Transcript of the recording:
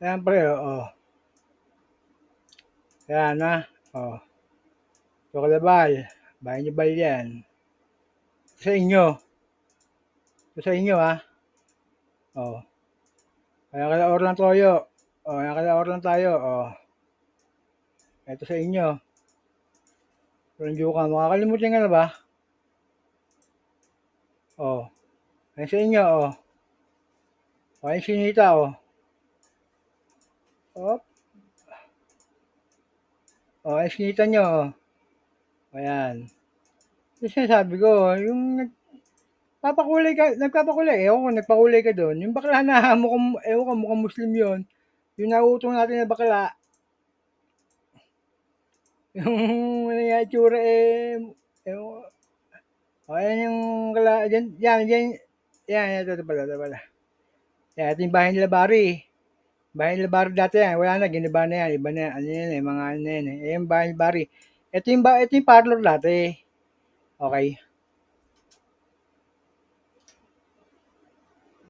Siyempre, oo. Kaya na, oh. Chocolabal, bahay niyo ba yan? Sa inyo. Sa inyo, ha? Oh. Kaya kala or lang toyo. Oh, kaya kala or lang tayo. Oh. Ito sa inyo. Ranjo ka, makakalimutin ka na ba? Oh. Ayan sa inyo, oh. O, ayan sinita, oh. Oh, oh, ayan sinita nyo, oh. Ayan. Yung sinasabi ko, yung nagpapakulay, ewan ko, nagpakulay ka doon. Yung bakla na ewan ko, mukhang Muslim yun. Yung nautong natin na bakla, yung ano yung itsura ewan ko. O, ayan yung yan, ito pala. Yan, ito yung bahay nila Bari. Bahay nila Bari dati yan, wala na, giniba na yan, iba na yan, ano yan mga ano yan eh. Yung bahay nila Bari. Ito yung parlor dati. Okay.